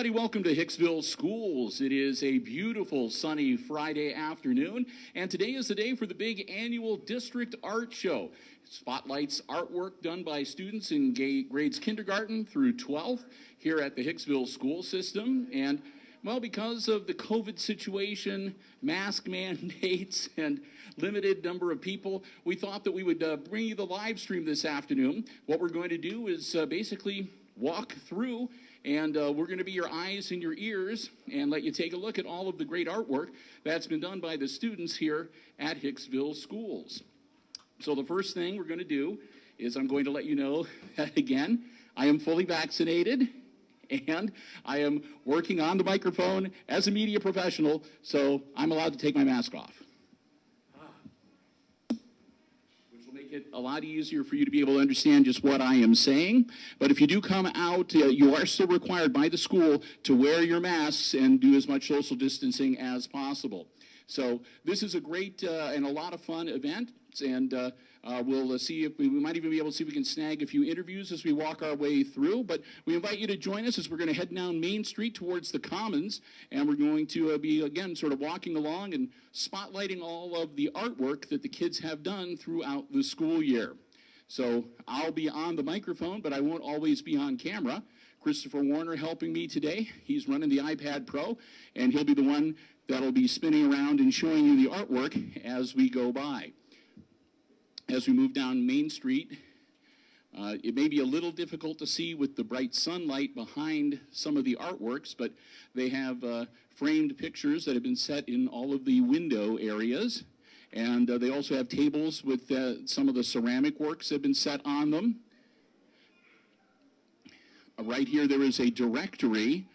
everybody, welcome to Hicksville Schools. It is a beautiful sunny Friday afternoon, and today is the day for the big annual District Art Show. It spotlights artwork done by students in grades kindergarten through 12th here at the Hicksville school system. And well, because of the COVID situation, mask mandates, and limited number of people, we thought that we would bring you the live stream this afternoon. What we're going to do is basically walk through, and we're going to be your eyes and your ears and let you take a look at all of the great artwork that's been done by the students here at Hicksville Schools. So the first thing we're going to do is I'm going to let you know that, again, I am fully vaccinated, and I am working on the microphone as a media professional, so I'm allowed to take my mask off. Which will make it a lot easier for you to be able to understand just what I am saying. But if you do come out, you are still required by the school to wear your masks and do as much social distancing as possible. So this is a great and a lot of fun event, and we'll see if we might even be able to see if we can snag a few interviews as we walk our way through. But we invite you to join us as we're going to head down Main Street towards the Commons, and we're going to be, again, sort of walking along and spotlighting all of the artwork that the kids have done throughout the school year. So I'll be on the microphone, but I won't always be on camera. Christopher Warner helping me today. He's running the iPad Pro, and he'll be the one that'll be spinning around and showing you the artwork as we go by. As we move down Main Street, it may be a little difficult to see with the bright sunlight behind some of the artworks, but they have framed pictures that have been set in all of the window areas. And they also have tables with some of the ceramic works that have been set on them. Right here there is a directory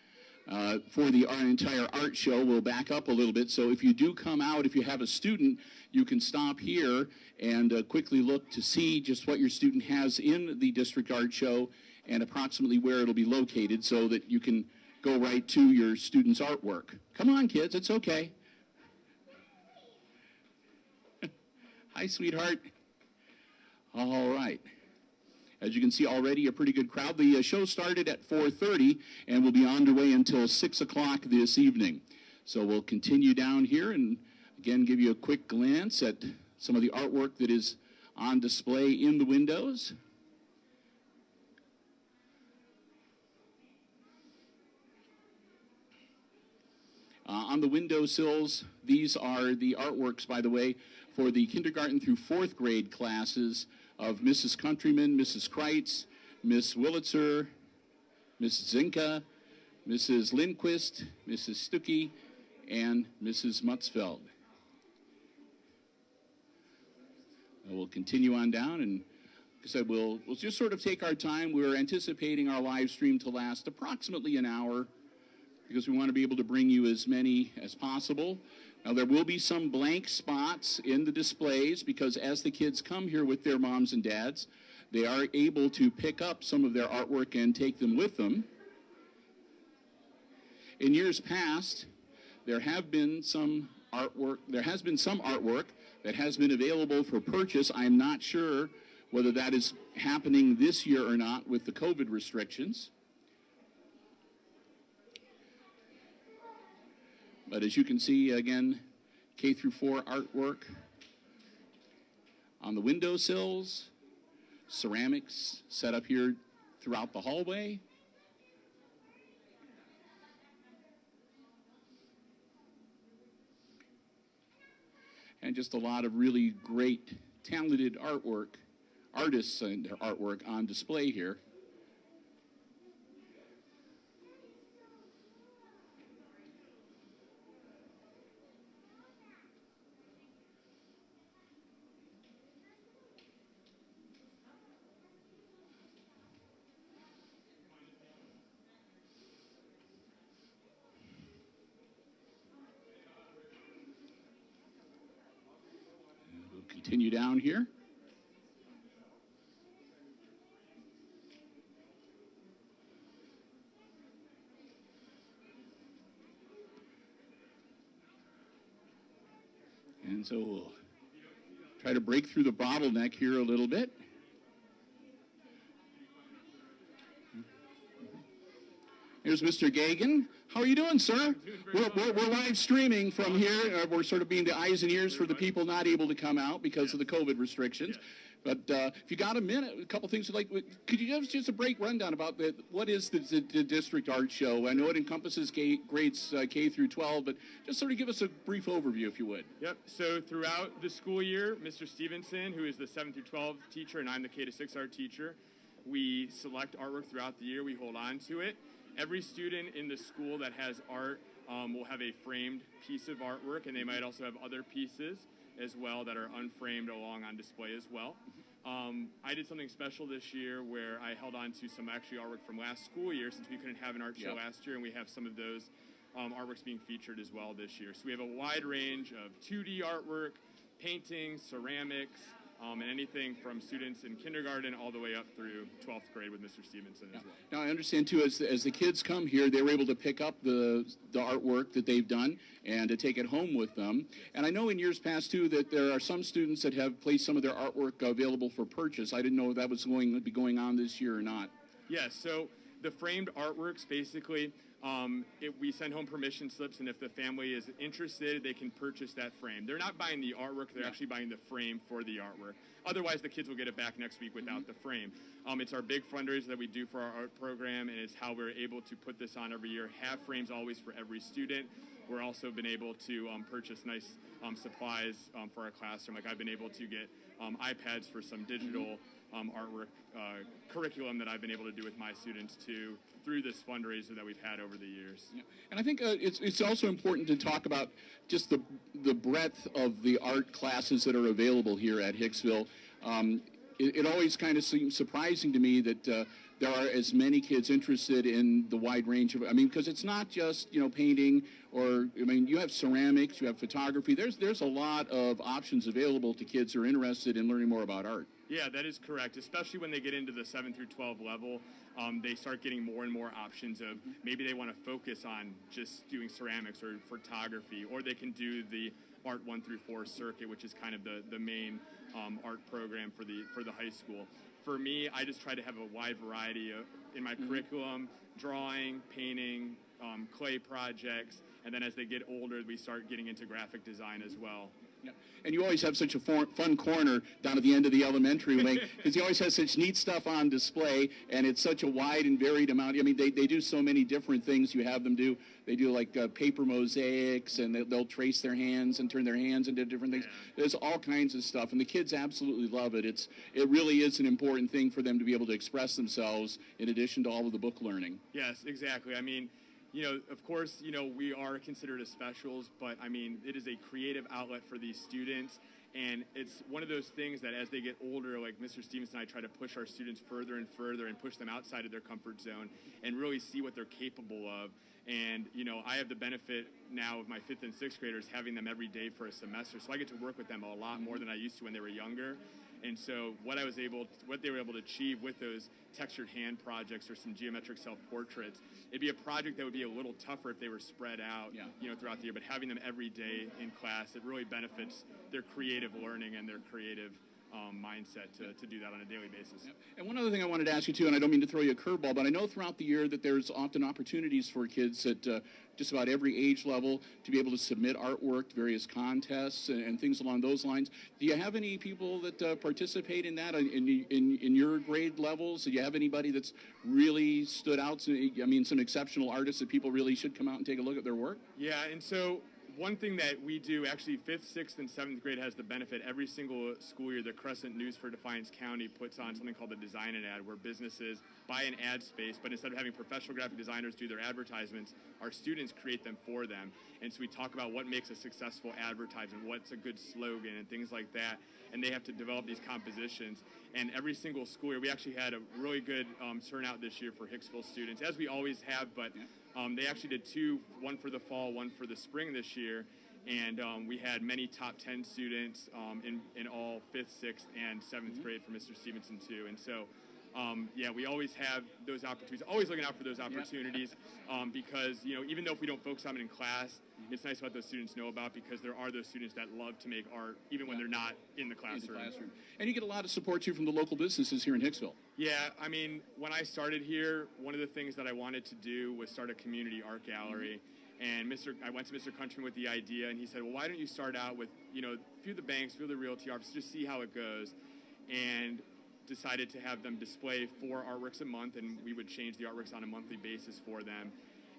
for the entire art show. We'll back up a little bit. So if you do come out, if you have a student, you can stop here and quickly look to see just what your student has in the district art show and approximately where it'll be located so that you can go right to your student's artwork. Come on, kids, it's okay. Hi, sweetheart. All right. As you can see already, a pretty good crowd. The show started at 4:30 and will be underway until 6 o'clock this evening. So we'll continue down here and again give you a quick glance at some of the artwork that is on display in the windows. On the windowsills, these are the artworks, by the way, for the kindergarten through 4th grade classes of Mrs. Countryman, Mrs. Kreitz, Miss Willitzer, Mrs. Zinka, Mrs. Lindquist, Mrs. Stuckey, and Mrs. Mutzfeld. We'll continue on down, and like I said, we'll just sort of take our time. We're anticipating our live stream to last approximately an hour because we want to be able to bring you as many as possible. Now, there will be some blank spots in the displays because as the kids come here with their moms and dads, they are able to pick up some of their artwork and take them with them. In years past, there has been some artwork that has been available for purchase. I'm not sure whether that is happening this year or not with the COVID restrictions. But as you can see, again, K through 4 artwork on the windowsills, ceramics set up here throughout the hallway. And just a lot of really great, talented artists and their artwork on display here. Continue down here. And so we'll try to break through the bottleneck here a little bit. Here's Mr. Gagan. How are you doing, sir? We're live streaming from here. We're sort of being the eyes and ears for the people not able to come out because of the COVID restrictions. But if you got a minute, a couple things like, could you give us just a break rundown about what is the district art show? I know it encompasses grades K through 12, but just sort of give us a brief overview, if you would. Yep. So throughout the school year, Mr. Stevenson, who is the 7 through 12 teacher, and I'm the K to 6 art teacher, we select artwork throughout the year. We hold on to it. Every student in the school that has art will have a framed piece of artwork, and they might also have other pieces as well that are unframed along on display as well. I did something special this year where I held on to some actually artwork from last school year since we couldn't have an art show last year, and we have some of those artworks being featured as well this year. So we have a wide range of 2D artwork, paintings, ceramics, and anything from students in kindergarten all the way up through 12th grade with Mr. Stevenson as well. Now, I understand, too, as the kids come here, they were able to pick up the artwork that they've done and to take it home with them. And I know in years past, too, that there are some students that have placed some of their artwork available for purchase. I didn't know if that was going to be going on this year or not. Yes, so the framed artworks, basically, we send home permission slips, and if the family is interested, they can purchase that frame. They're not buying the artwork, they're actually buying the frame for the artwork. Otherwise, the kids will get it back next week without the frame. It's our big fundraiser that we do for our art program, and it's how we're able to put this on every year. Have frames always for every student. We're also been able to purchase nice supplies for our classroom. Like I've been able to get iPads for some digital artwork curriculum that I've been able to do with my students too through this fundraiser that we've had over the years. Yeah. And I think it's also important to talk about just the breadth of the art classes that are available here at Hicksville. It always kind of seems surprising to me that there are as many kids interested in the wide range of, because it's not just, painting or, you have ceramics, you have photography. There's a lot of options available to kids who are interested in learning more about art. Yeah, that is correct, especially when they get into the 7 through 12 level. They start getting more and more options of maybe they want to focus on just doing ceramics or photography, or they can do the Art 1 through 4 circuit, which is kind of the main art program for the high school. For me, I just try to have a wide variety in my curriculum, drawing, painting, clay projects, and then as they get older, we start getting into graphic design as well. Yeah. And you always have such a fun corner down at the end of the elementary wing because you always have such neat stuff on display, and it's such a wide and varied amount. They do so many different things you have them do. They do like paper mosaics, and they'll trace their hands and turn their hands into different things. There's all kinds of stuff, and the kids absolutely love it. It really is an important thing for them to be able to express themselves in addition to all of the book learning. Yes, exactly. Of course, we are considered as specials, but it is a creative outlet for these students, and it's one of those things that as they get older, like Mr. Stevenson and I try to push our students further and further and push them outside of their comfort zone and really see what they're capable of. And, I have the benefit now of my 5th and 6th graders having them every day for a semester, so I get to work with them a lot more than I used to when they were younger. And so what they were able to achieve with those textured hand projects or some geometric self-portraits, it'd be a project that would be a little tougher if they were spread out, throughout the year. But having them every day in class, it really benefits their creative learning and their creative mindset to do that on a daily basis. Yeah. And one other thing I wanted to ask you, too, and I don't mean to throw you a curveball, but I know throughout the year that there's often opportunities for kids at just about every age level to be able to submit artwork to various contests and things along those lines. Do you have any people that participate in that in your grade levels? Do you have anybody that's really stood out? Some exceptional artists that people really should come out and take a look at their work? Yeah, and so one thing that we do, actually 5th, 6th, and 7th grade has the benefit. Every single school year, the Crescent News for Defiance County puts on something called the Design an Ad, where businesses buy an ad space, but instead of having professional graphic designers do their advertisements, our students create them for them. And so we talk about what makes a successful advertisement, what's a good slogan, and things like that. And they have to develop these compositions. And every single school year, we actually had a really good turnout this year for Hicksville students, as we always have, but they actually did 2, one for the fall, one for the spring this year, and we had many top 10 students in all 5th, 6th, and 7th grade for Mr. Stevenson too. And so yeah, we always have those opportunities, always looking out for those opportunities, because, you know, even though if we don't focus on it in class, it's nice to let those students know about, because there are those students that love to make art even when they're not in the classroom. And you get a lot of support too from the local businesses here in Hicksville. Yeah, I mean, when I started here, one of the things that I wanted to do was start a community art gallery. And I went to Mr. Countryman with the idea, and he said, well, why don't you start out with, you know, a few of the banks, a few of the realty offices, just see how it goes. And decided to have them display 4 artworks a month, and we would change the artworks on a monthly basis for them.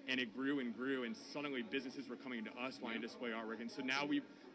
And it grew and grew, and suddenly businesses were coming to us wanting to display artwork. And so now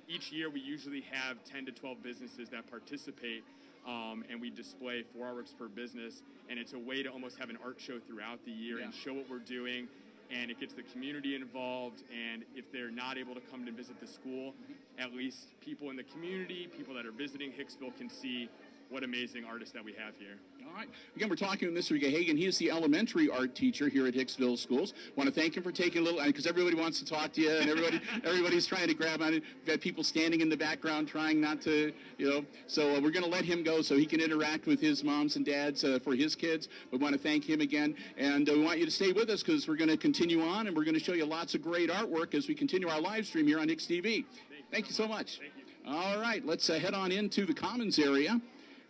each year we usually have 10 to 12 businesses that participate, and we display 4 artworks per business. And it's a way to almost have an art show throughout the year and show what we're doing. And it gets the community involved, and if they're not able to come to visit the school, at least people in the community, people that are visiting Hicksville, can see what amazing artists that we have here. All right. Again, we're talking with Mr. Gahagan. He is the elementary art teacher here at Hicksville Schools. Want to thank him for taking a little, because everybody wants to talk to you, and everybody's trying to grab on it. We've got people standing in the background trying not to, you know. So we're going to let him go so he can interact with his moms and dads for his kids. We want to thank him again, and we want you to stay with us because we're going to continue on, and we're going to show you lots of great artwork as we continue our live stream here on HIX-TV. Thank you so much. Thank you. All right, let's head on into the Commons area.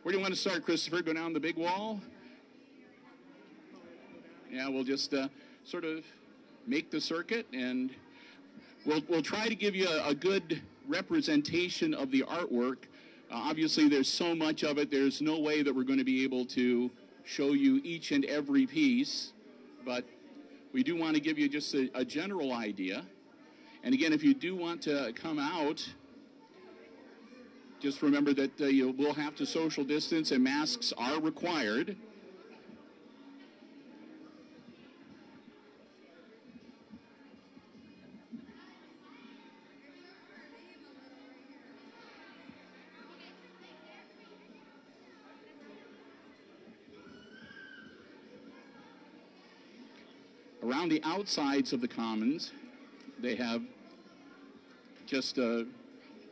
Where do you want to start, Christopher? Go down the big wall? Yeah, we'll just sort of make the circuit, and we'll try to give you a good representation of the artwork. Obviously, there's so much of it. There's no way that we're going to be able to show you each and every piece, but we do want to give you just a general idea. And again, if you do want to come out, just remember that you will have to social distance and masks are required. Around the outsides of the Commons, they have just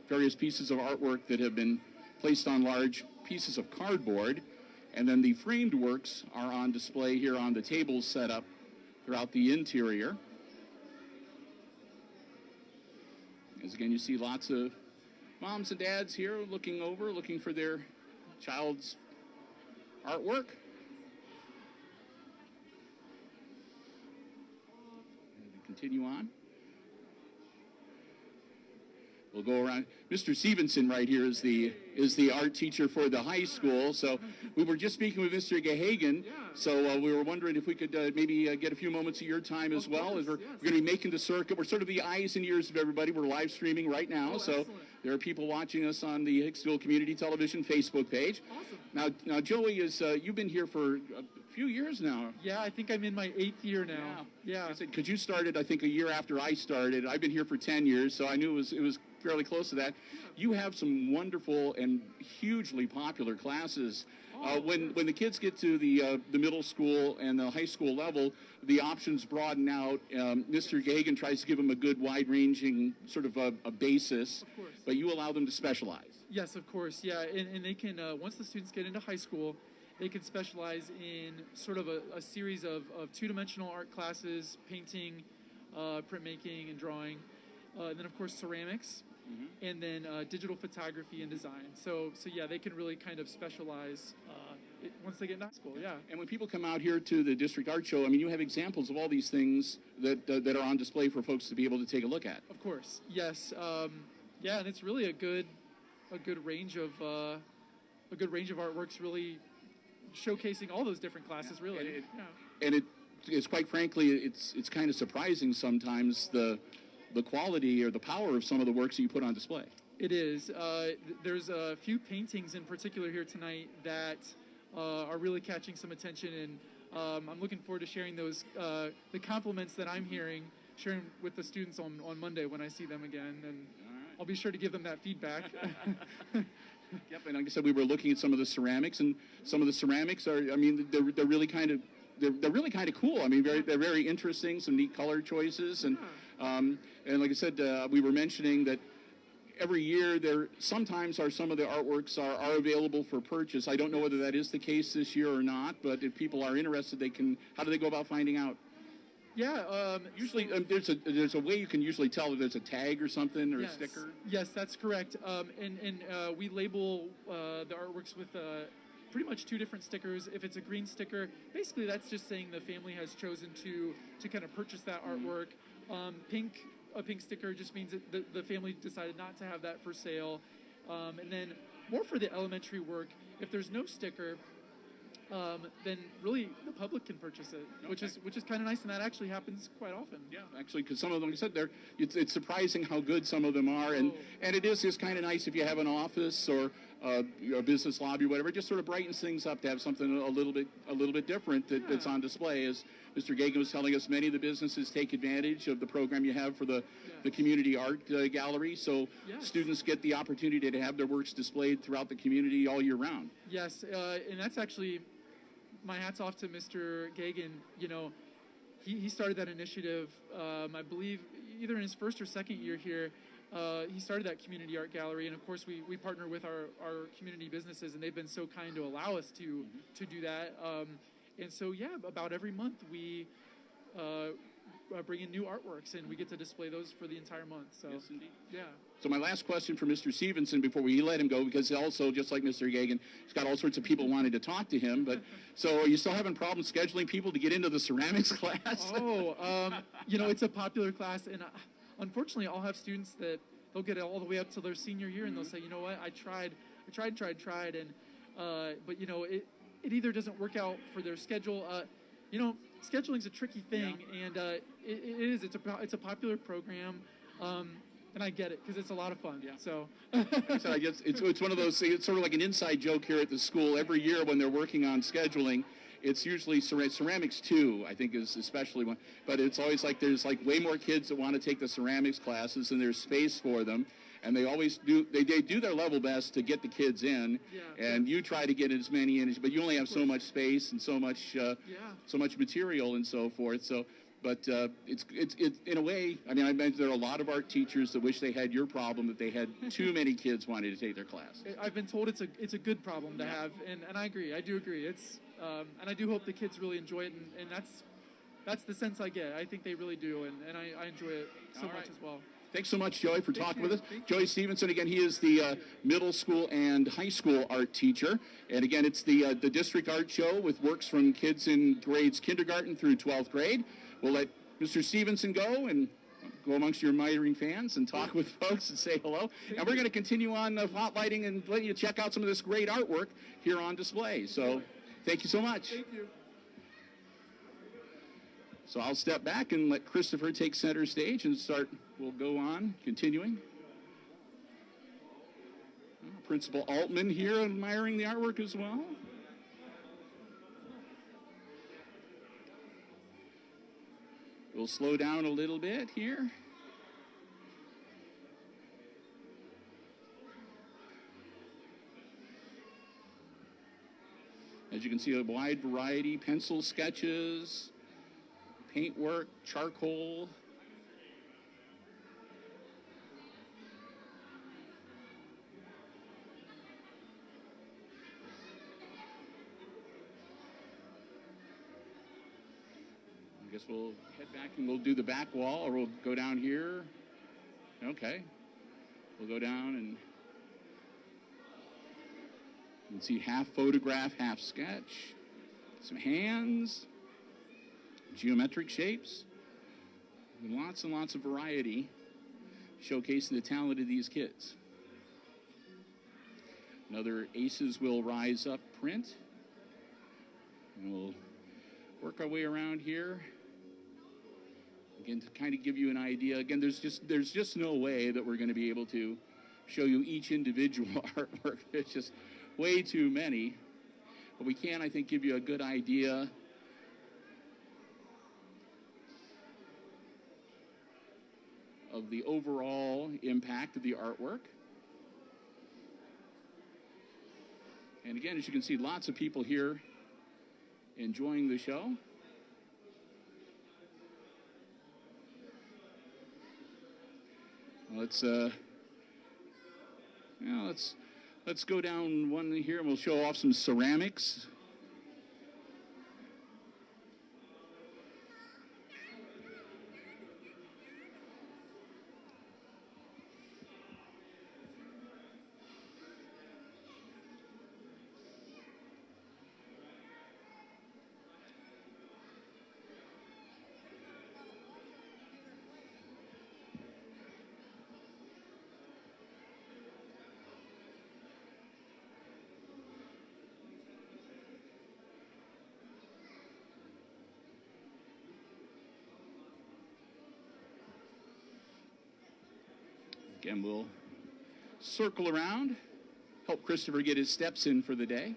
various pieces of artwork that have been placed on large pieces of cardboard, and then the framed works are on display here on the tables set up throughout the interior. As again, you see lots of moms and dads here looking for their child's artwork. And we continue on. We'll go around. Mr. Stevenson right here is the art teacher for the high school. So we were just speaking with Mr. Gahagan. So we were wondering if we could maybe get a few moments of your time as well. As we're going to be making the circuit. We're sort of the eyes and ears of everybody. We're live streaming right now. So there are people watching us on the Hicksville Community Television Facebook page. Awesome. Now Joey, you've been here for a few years now. Yeah, I think I'm in my 8th year now. Yeah. Because you started, I think, a year after I started. I've been here for 10 years, so I knew it was fairly close to that. You have some wonderful and hugely popular classes. When the kids get to the middle school and the high school level, the options broaden out. Mr. Gahagan tries to give them a good wide-ranging sort of a basis, Of course. but you allow them to specialize. Yes, of course. Yeah, and they can, once the students get into high school, they can specialize in sort of a series of two-dimensional art classes, painting, printmaking, and drawing. And then, of course, ceramics. And then digital photography and design. So yeah, they can really kind of specialize once they get into high school. Yeah. And when people come out here to the District Art Show, I mean, you have examples of all these things that are on display for folks to be able to take a look at. Of course. Yes. Yeah, and it's really a good range of artworks, really showcasing all those different classes. Yeah. Really. And it's quite frankly, it's kind of surprising sometimes the quality or the power of some of the works that you put on display. It is. There's a few paintings in particular here tonight that are really catching some attention, and I'm looking forward to sharing those, the compliments that I'm sharing with the students on Monday when I see them again, and right. I'll be sure to give them that feedback. Yep, and like I said, we were looking at some of the ceramics, and some of the ceramics are, I mean, they're really kind of, they're really kind of cool. I mean, they're very interesting, some neat color choices, and like I said, we were mentioning that every year there sometimes are some of the artworks are available for purchase. I don't know whether that is the case this year or not, but if people are interested, they can. How do they go about finding out? Yeah. Usually, there's a way you can usually tell if there's a tag or something or a sticker. Yes, that's correct. And we label the artworks with pretty much 2 different stickers. If it's a green sticker, basically that's just saying the family has chosen to kind of purchase that artwork. A pink sticker just means that the family decided not to have that for sale. And then more for the elementary work, if there's no sticker, then really the public can purchase it, which is kind of nice, and that actually happens quite often. Yeah, actually, because some of them, like I said, it's surprising how good some of them are, and it is just kind of nice if you have an office or a business lobby or whatever. It just sort of brightens things up to have something a little bit different that's on display. As Mr. Gagan was telling us, many of the businesses take advantage of the program you have for the community art gallery, so students get the opportunity to have their works displayed throughout the community all year round. Yes, and that's actually, my hat's off to Mr. Gagan. You know, he started that initiative, I believe, either in his first or second year here. He started that community art gallery, and of course we partner with our community businesses, and they've been so kind to allow us to do that. And so, about every month we bring in new artworks, and we get to display those for the entire month. So, yes, indeed. Yeah. So my last question for Mr. Stevenson before we let him go, because also, just like Mr. Gagan, he's got all sorts of people wanting to talk to him. But so are you still having problems scheduling people to get into the ceramics class? You know, it's a popular class, and unfortunately, I'll have students that they'll get all the way up to their senior year, and they'll say, you know what, I tried, and but you know, it either doesn't work out for their schedule. You know, scheduling's a tricky thing, and it is. It's a popular program. And I get it because it's a lot of fun. Yeah. So I guess it's one of those things. It's sort of like an inside joke here at the school. Every year when they're working on scheduling, it's usually ceramics too. I think is especially one. But it's always like there's like way more kids that want to take the ceramics classes, and there's space for them. And they always do. They do their level best to get the kids in. Yeah. And you try to get as many in, but you only have so much space and so much material and so forth. So. But it's in a way, I mean, I bet there are a lot of art teachers that wish they had your problem, that they had too many kids wanting to take their class. I've been told it's a good problem to have, and I agree. I do agree. It's and I do hope the kids really enjoy it, and that's the sense I get. I think they really do, and I enjoy it so much as well. Thanks so much, Joey, for talking with us. Joey Stevenson, again, he is the middle school and high school art teacher. And again, it's the district art show with works from kids in grades kindergarten through 12th grade. We'll let Mr. Stevenson go and go amongst your admiring fans and talk with folks and say hello. And we're going to continue on spotlighting and letting you check out some of this great artwork here on display. So thank you so much. Thank you. So I'll step back and let Christopher take center stage and start. We'll go on, continuing. Principal Altman here admiring the artwork as well. We'll slow down a little bit here. As you can see, a wide variety, pencil sketches, paintwork, charcoal. I guess we'll head back and we'll do the back wall, or we'll go down here. Okay. We'll go down and you can see half photograph, half sketch. Some hands, geometric shapes, and lots of variety, showcasing the talent of these kids. Another Aces Will Rise Up print. And we'll work our way around here. Again, to kind of give you an idea, again, there's just no way that we're going to be able to show you each individual artwork. There's just way too many. But we can, I think, give you a good idea of the overall impact of the artwork. And again, as you can see, lots of people here enjoying the show. Let's Now let's go down one here, and we'll show off some ceramics. Again, we'll circle around, help Christopher get his steps in for the day.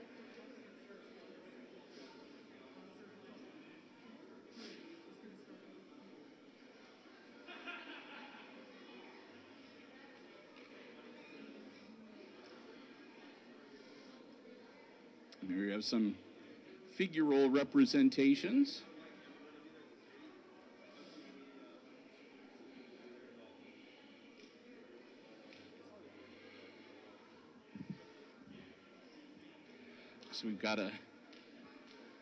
And here we have some figural representations. So we've got a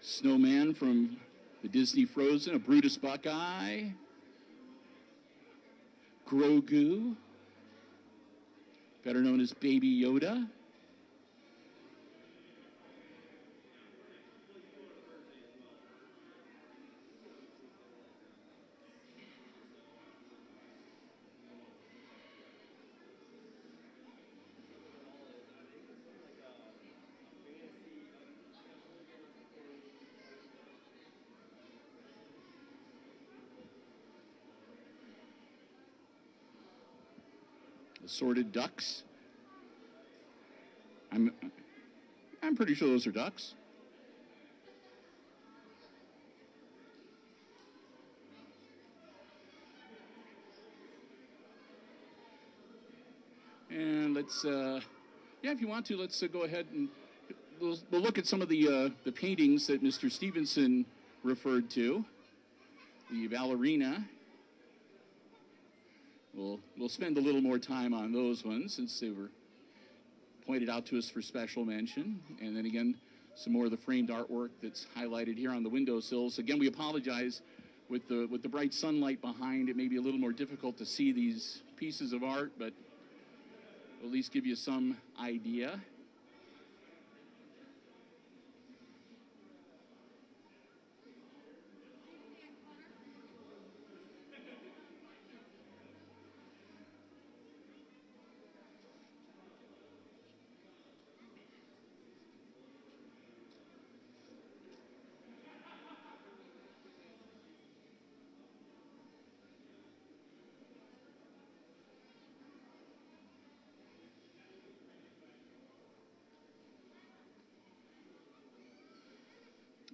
snowman from the Disney Frozen, a Brutus Buckeye, Grogu, better known as Baby Yoda. Assorted ducks. I'm pretty sure those are ducks. And let's, yeah, if you want to, let's go ahead and we'll look at some of the paintings that Mr. Stevenson referred to. The ballerina. We'll spend a little more time on those ones since they were pointed out to us for special mention. And then again, some more of the framed artwork that's highlighted here on the windowsills. Again, we apologize with the bright sunlight behind. It may be a little more difficult to see these pieces of art, but we'll at least give you some idea.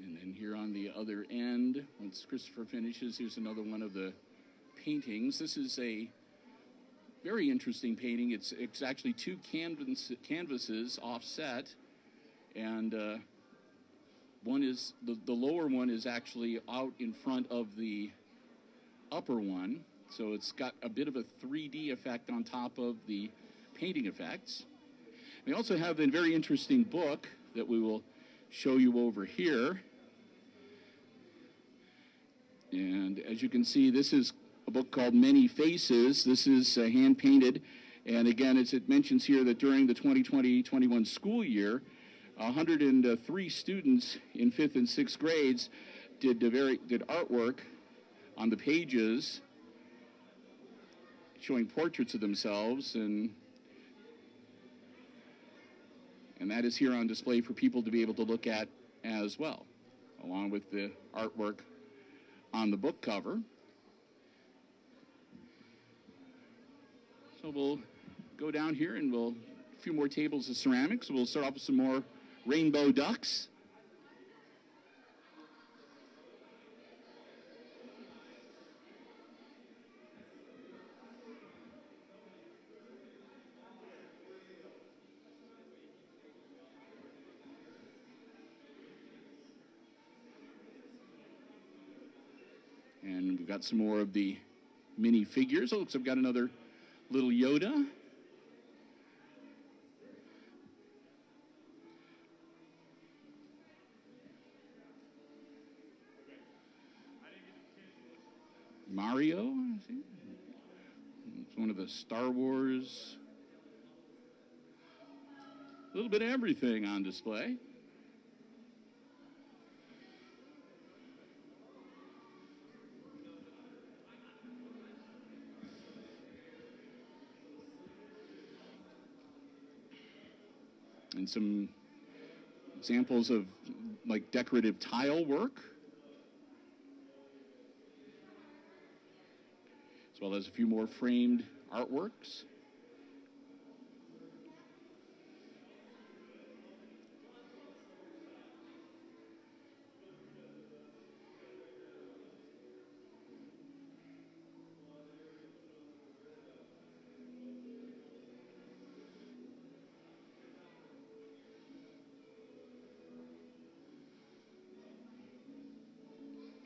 And then here on the other end, once Christopher finishes, here's another one of the paintings. This is a very interesting painting. It's actually two canvases offset, and one is the lower one is actually out in front of the upper one, so it's got a bit of a 3D effect on top of the painting effects. We also have a very interesting book that we will show you over here. And as you can see, this is a book called Many Faces. This is hand-painted. And again, as it mentions here, that during the 2020-21 school year, 103 students in 5th and 6th grades did artwork on the pages showing portraits of themselves, and that is here on display for people to be able to look at as well, along with the artwork on the book cover. So we'll go down here and a few more tables of ceramics. We'll start off with some more rainbow ducks. And we've got some more of the mini figures. Oh, looks like I've got another little Yoda. Mario, I think. It's one of the Star Wars. A little bit of everything on display. And some examples of like decorative tile work, as well as a few more framed artworks.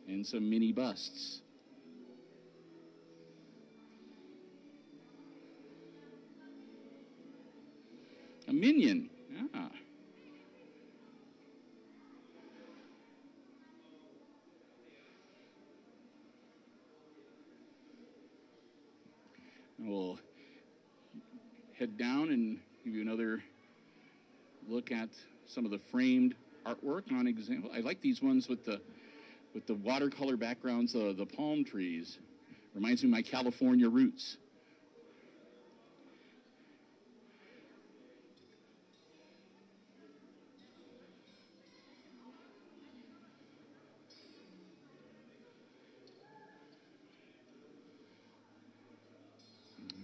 And some mini busts. A minion. Ah. We'll head down and give you another look at some of the framed artwork on example. I like these ones with the watercolor backgrounds, the palm trees. Reminds me of my California roots.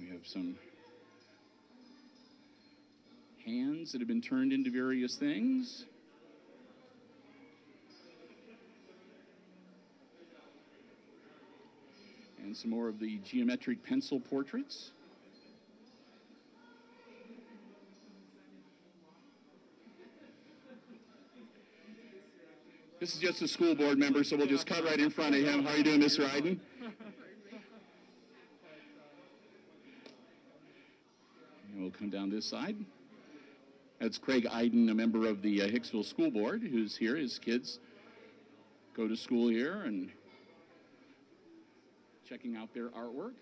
We have some hands that have been turned into various things. And some more of the geometric pencil portraits. This is just a school board member, so we'll just cut right in front of him. How are you doing, Mr. Iden? And we'll come down this side. That's Craig Iden, a member of the Hicksville School Board, who's here. His kids go to school here and checking out their artwork.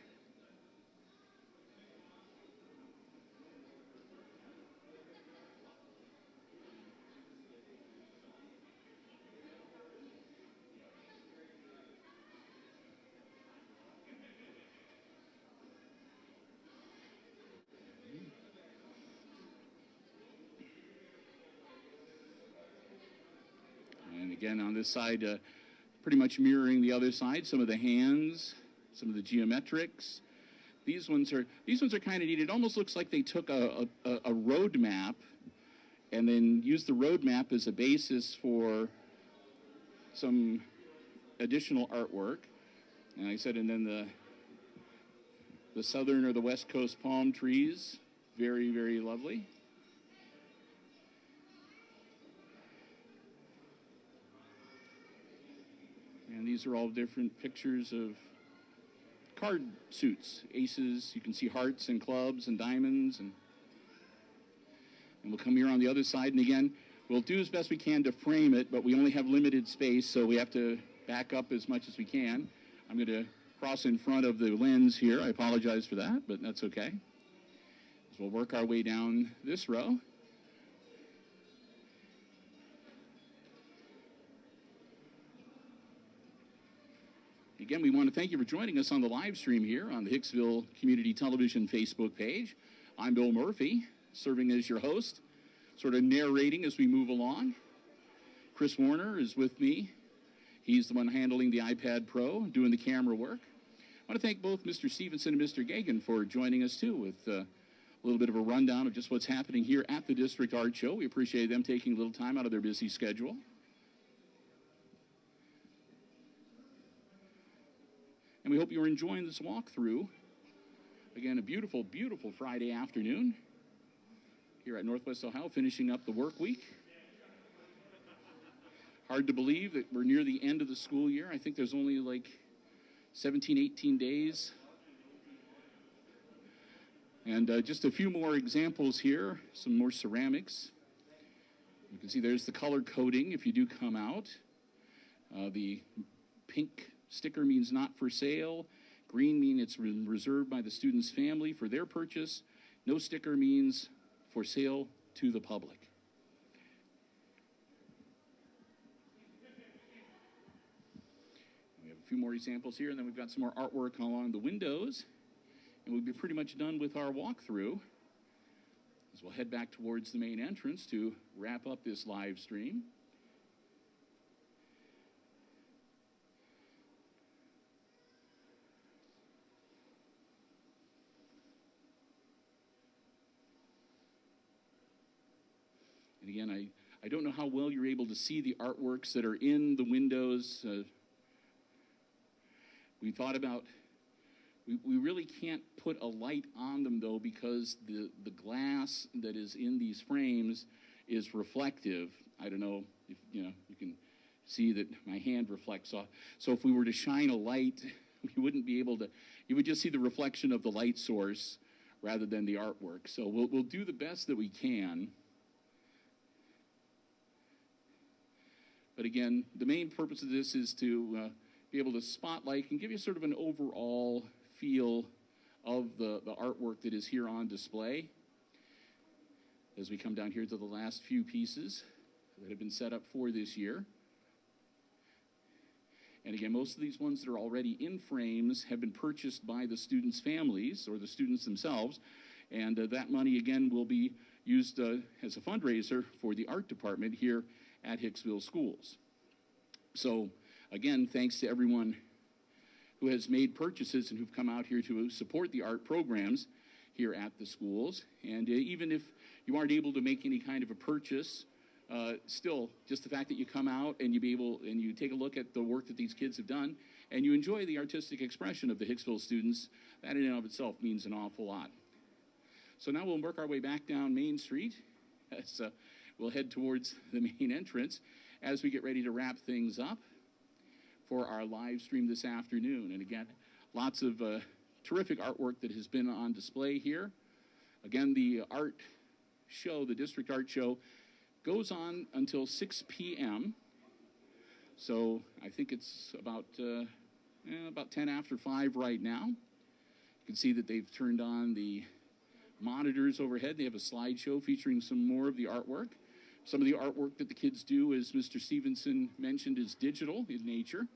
And again, on this side, pretty much mirroring the other side, some of the hands, some of the geometrics. These ones are kind of neat. It almost looks like they took a road map and then used the road map as a basis for some additional artwork. And like I said, and then the southern or the west coast palm trees, very, very lovely. And these are all different pictures of card suits, aces. You can see hearts and clubs and diamonds. And we'll come here on the other side. And again, we'll do as best we can to frame it, but we only have limited space, so we have to back up as much as we can. I'm going to cross in front of the lens here. I apologize for that, but that's okay. So we'll work our way down this row. Again, we want to thank you for joining us on the live stream here on the Hicksville Community Television Facebook page. I'm Bill Murphy, serving as your host, sort of narrating as we move along. Chris Warner is with me. He's the one handling the iPad Pro, doing the camera work. I want to thank both Mr. Stevenson and Mr. Gagan for joining us, too, with a little bit of a rundown of just what's happening here at the District Art Show. We appreciate them taking a little time out of their busy schedule. And we hope you're enjoying this walkthrough. Again, a beautiful, beautiful Friday afternoon here at Northwest Ohio, finishing up the work week. Hard to believe that we're near the end of the school year. I think there's only like 17, 18 days. And just a few more examples here, some more ceramics. You can see there's the color coding if you do come out. The pink sticker means not for sale. Green means it's reserved by the student's family for their purchase. No sticker means for sale to the public. We have a few more examples here, and then we've got some more artwork along the windows. And we'll be pretty much done with our walkthrough as we'll head back towards the main entrance to wrap up this live stream. And again, I don't know how well you're able to see the artworks that are in the windows. We thought about, we really can't put a light on them though, because the glass that is in these frames is reflective. I don't know if you can see that my hand reflects off. So if we were to shine a light, we wouldn't be able to, you would just see the reflection of the light source rather than the artwork. So we'll do the best that we can. But again, the main purpose of this is to be able to spotlight and give you sort of an overall feel of the artwork that is here on display as we come down here to the last few pieces that have been set up for this year. And again, most of these ones that are already in frames have been purchased by the students' families or the students themselves. And that money, again, will be used as a fundraiser for the art department here at Hicksville Schools. So, again, thanks to everyone who has made purchases and who've come out here to support the art programs here at the schools. And even if you aren't able to make any kind of a purchase, still, just the fact that you come out and you take a look at the work that these kids have done and you enjoy the artistic expression of the Hicksville students, that in and of itself means an awful lot. So now we'll work our way back down Main Street as we'll head towards the main entrance as we get ready to wrap things up for our live stream this afternoon. And again, lots of terrific artwork that has been on display here. Again, the art show, the district art show, goes on until 6 p.m. So I think it's about 10 after 5 right now. You can see that they've turned on the monitors overhead. They have a slideshow featuring some more of the artwork. Some of the artwork that the kids do, as Mr. Stevenson mentioned, is digital in nature.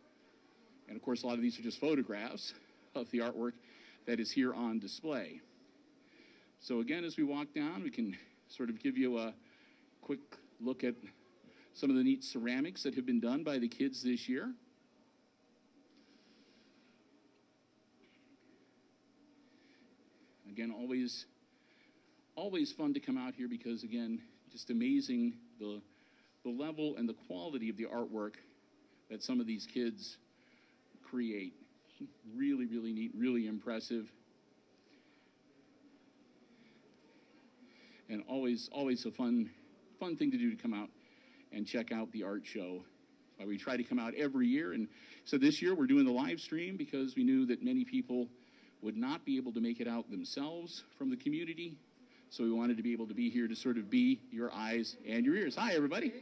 And of course, a lot of these are just photographs of the artwork that is here on display. So again, as we walk down, we can sort of give you a quick look at some of the neat ceramics that have been done by the kids this year. Again, always fun to come out here because, again, just amazing the level and the quality of the artwork that some of these kids create. Really, really neat, really impressive. And always a fun thing to do to come out and check out the art show. We try to come out every year, and so this year we're doing the live stream because we knew that many people would not be able to make it out themselves from the community. So we wanted to be able to be here to sort of be your eyes and your ears. Hi, everybody.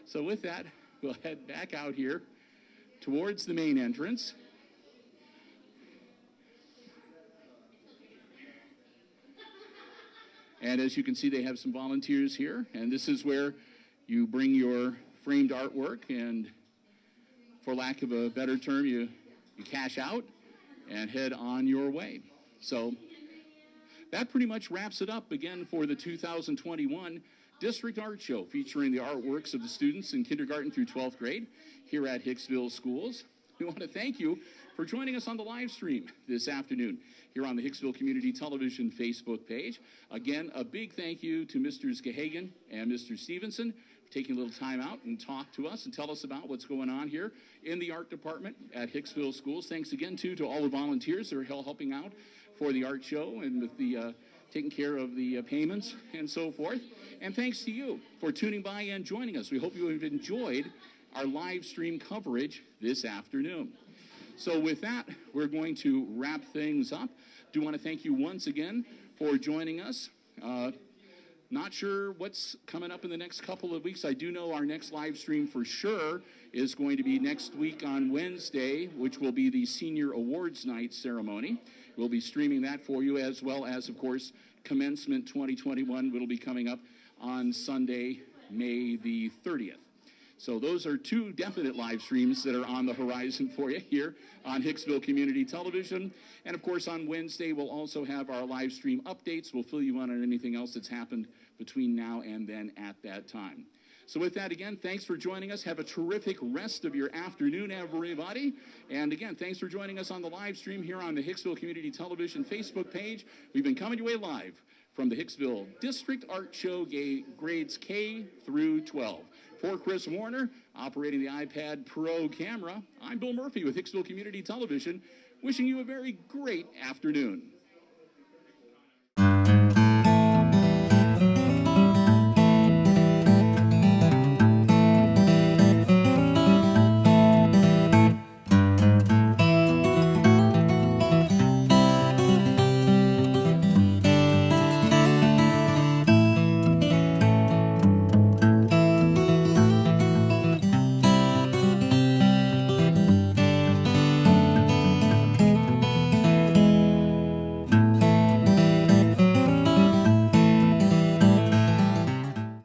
So with that, we'll head back out here towards the main entrance. And as you can see, they have some volunteers here. And this is where you bring your framed artwork, and for lack of a better term, you cash out and head on your way. So that pretty much wraps it up again for the 2021 District Art Show, featuring the artworks of the students in kindergarten through 12th grade here at Hicksville Schools. We want to thank you for joining us on the live stream this afternoon here on the Hicksville Community Television Facebook page. Again, a big thank you to Mr. Gahagan and Mr. Stevenson for taking a little time out and talk to us and tell us about what's going on here in the art department at Hicksville Schools. Thanks again, too, to all the volunteers that are helping out for the art show and with the taking care of the payments and so forth. And thanks to you for tuning by and joining us. We hope you have enjoyed our live stream coverage this afternoon. So with that, we're going to wrap things up. Do want to thank you once again for joining us. Not sure what's coming up in the next couple of weeks. I do know our next live stream for sure is going to be next week on Wednesday, which will be the Senior Awards Night ceremony. We'll be streaming that for you, as well as, of course, Commencement 2021 will be coming up on Sunday, May the 30th. So those are two definite live streams that are on the horizon for you here on Hicksville Community Television. And, of course, on Wednesday, we'll also have our live stream updates. We'll fill you in on anything else that's happened between now and then at that time. So with that, again, thanks for joining us. Have a terrific rest of your afternoon, everybody. And, again, thanks for joining us on the live stream here on the Hicksville Community Television Facebook page. We've been coming your way live from the Hicksville District Art Show grades K through 12. For Chris Warner, operating the iPad Pro camera, I'm Bill Murphy with Hicksville Community Television, wishing you a very great afternoon.